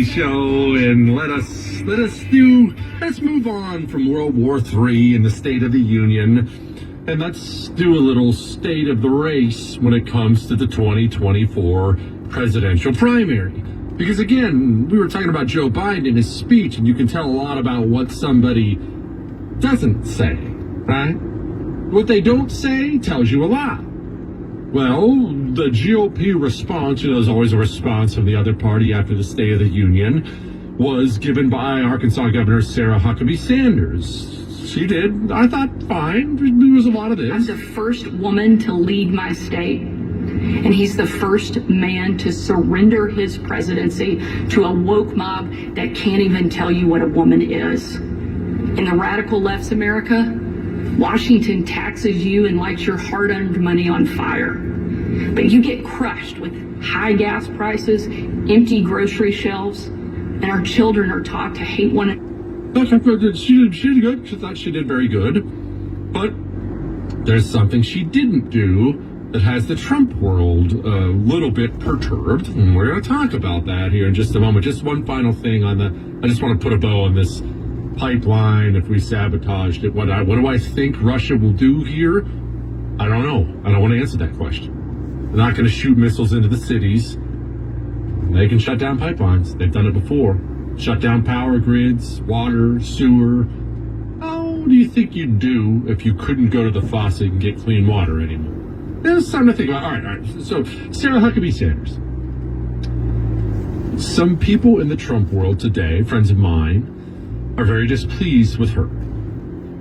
Show, and let's move on from World War III and the State of the Union, and let's do a little state of the race when it comes to the 2024 presidential primary. Because again, we were talking about Joe Biden in his speech, and you can tell a lot about what somebody doesn't say, right? What they don't say tells you a lot. Well, the GOP response, there's always a response from the other party after the State of the Union, was given by Arkansas Governor Sarah Huckabee Sanders. She did, I thought, fine. There was a lot of this. I'm the first woman to lead my state, and he's the first man to surrender his presidency to a woke mob that can't even tell you what a woman is. In the radical left's America, Washington taxes you and lights your hard-earned money on fire. But you get crushed with high gas prices, empty grocery shelves, and our children are taught to hate one another. She did good. She thought she did very good. But there's something she didn't do that has the Trump world a little bit perturbed. And we're going to talk about that here in just a moment. Just one final thing I just want to put a bow on this pipeline. If we sabotaged it, what do I think Russia will do here? I don't know. I don't want to answer that question. They're not going to shoot missiles into the cities. They can shut down pipelines. They've done it before. Shut down power grids, water, sewer. How do you think you'd do if you couldn't go to the faucet and get clean water anymore? There's something to think about. All right. So, Sarah Huckabee Sanders. Some people in the Trump world today, friends of mine, are very displeased with her.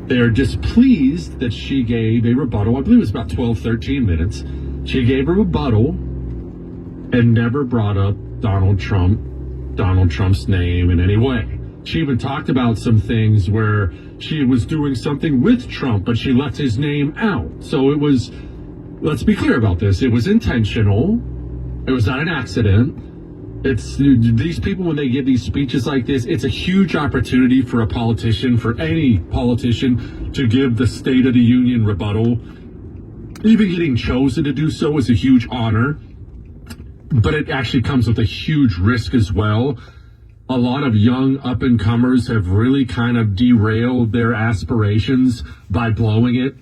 They are displeased that she gave a rebuttal. I believe it was about 12, 13 minutes. She gave a rebuttal and never brought up Donald Trump's name in any way. She even talked about some things where she was doing something with Trump, but she left his name out. So it was, let's be clear about this, it was intentional. It was not an accident. It's these people, when they give these speeches like this, it's a huge opportunity for a politician, for any politician, to give the State of the Union rebuttal. Even getting chosen to do so is a huge honor, but it actually comes with a huge risk as well. A lot of young up-and-comers have really kind of derailed their aspirations by blowing it.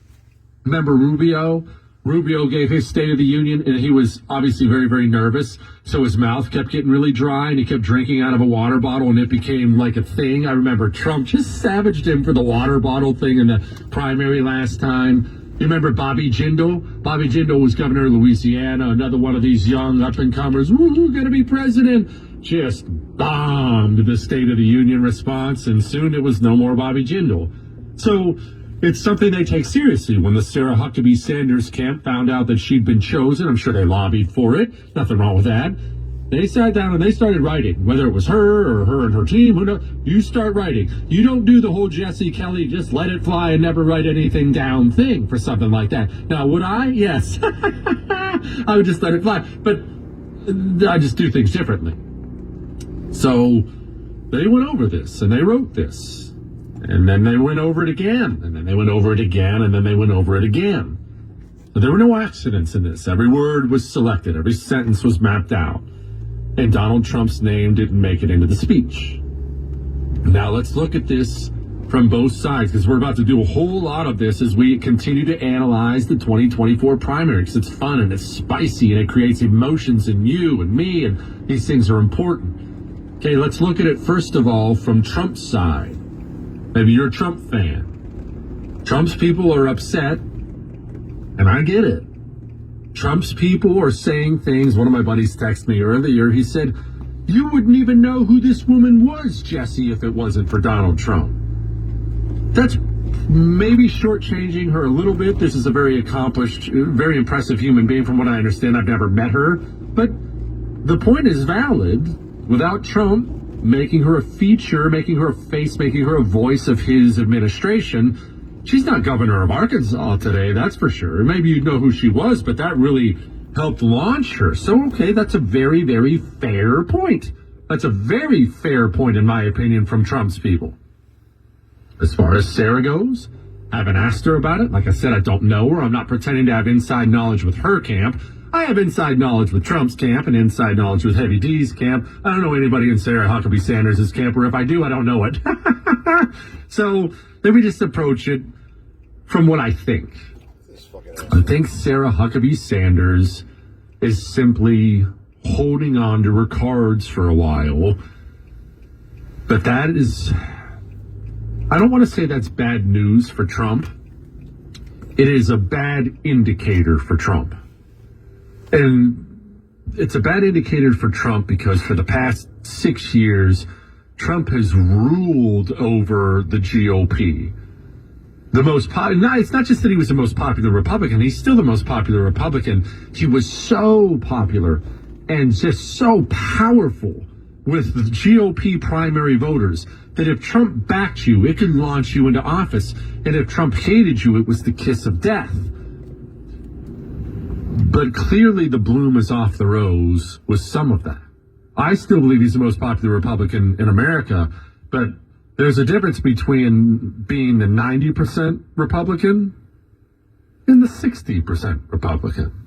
Remember Rubio? Rubio gave his State of the Union, and he was obviously very, very nervous. So his mouth kept getting really dry, and he kept drinking out of a water bottle, and it became like a thing. I remember Trump just savaged him for the water bottle thing in the primary last time. You remember Bobby Jindal? Bobby Jindal was governor of Louisiana, another one of these young up-and-comers. Woo, gonna be president. Just bombed the State of the Union response, and soon it was no more Bobby Jindal. So it's something they take seriously. When the Sarah Huckabee Sanders camp found out that she'd been chosen, I'm sure they lobbied for it. Nothing wrong with that. They sat down and they started writing, whether it was her or her and her team. Who knows? You start writing. You don't do the whole Jesse Kelly, just let it fly and never write anything down thing for something like that. Now, would I? Yes. I would just let it fly. But I just do things differently. So they went over this and they wrote this. And then they went over it again, and then they went over it again, and then they went over it again. But there were no accidents in this. Every word was selected. Every sentence was mapped out. And Donald Trump's name didn't make it into the speech. Now let's look at this from both sides, because we're about to do a whole lot of this as we continue to analyze the 2024 primary, because it's fun and it's spicy and it creates emotions in you and me, and these things are important. Okay, let's look at it first of all from Trump's side. Maybe you're a Trump fan. Trump's people are upset, and I get it. Trump's people are saying things. One of my buddies texted me earlier. He said, you wouldn't even know who this woman was, Jesse, if it wasn't for Donald Trump. That's maybe shortchanging her a little bit. This is a very accomplished, very impressive human being from what I understand. I've never met her. But the point is valid. Without Trump making her a feature, making her a face, making her a voice of his administration, she's not governor of Arkansas today, that's for sure. Maybe you know who she was, but that really helped launch her. So, okay, that's a very, very fair point. That's a very fair point, in my opinion, from Trump's people. As far as Sarah goes, I haven't asked her about it. Like I said, I don't know her. I'm not pretending to have inside knowledge with her camp. I have inside knowledge with Trump's camp and inside knowledge with Heavy D's camp. I don't know anybody in Sarah Huckabee Sanders' camp, or if I do, I don't know it. So let me just approach it from what I think. I think Sarah Huckabee Sanders is simply holding on to her cards for a while. But that is, I don't want to say that's bad news for Trump. It is a bad indicator for Trump. And it's a bad indicator for Trump because for the past 6 years, Trump has ruled over the GOP. The most popular, it's not just that he was the most popular Republican, he's still the most popular Republican. He was so popular and just so powerful with the GOP primary voters that if Trump backed you, it could launch you into office. And if Trump hated you, it was the kiss of death. But clearly the bloom is off the rose with some of that. I still believe he's the most popular Republican in America, but there's a difference between being the 90% Republican and the 60% Republican.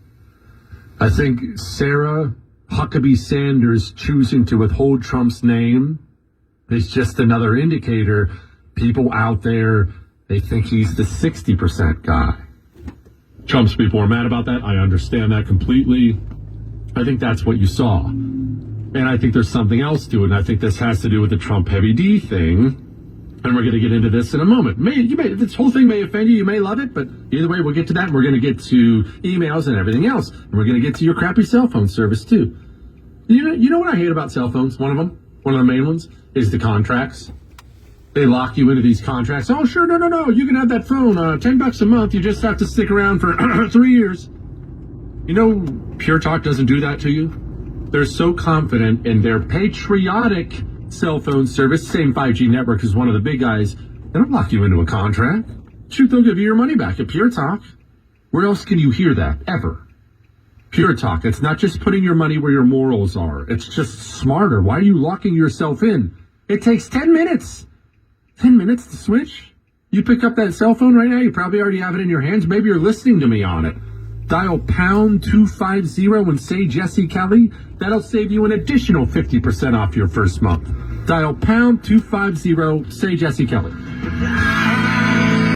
I think Sarah Huckabee Sanders choosing to withhold Trump's name is just another indicator. People out there, they think he's the 60% guy. Trump's people are mad about that. I understand that completely. I think that's what you saw. And I think there's something else to it. And I think this has to do with the Trump Heavy D thing. And we're going to get into this in a moment. This whole thing may offend you. You may love it. But either way, we'll get to that. And we're going to get to emails and everything else. And we're going to get to your crappy cell phone service, too. You know what I hate about cell phones? One of the main ones, is the contracts. They lock you into these contracts. Oh, sure, no. You can have that phone, $10 a month. You just have to stick around for 3 years. You know, Pure Talk doesn't do that to you. They're so confident in their patriotic cell phone service. Same 5G network as one of the big guys. They don't lock you into a contract. Shoot, they'll give you your money back at Pure Talk. Where else can you hear that, ever? Pure Talk. It's not just putting your money where your morals are. It's just smarter. Why are you locking yourself in? It takes 10 minutes. 10 minutes to switch? You pick up that cell phone right now, you probably already have it in your hands. Maybe you're listening to me on it. Dial pound 250 and say Jesse Kelly. That'll save you an additional 50% off your first month. Dial pound 250, say Jesse Kelly.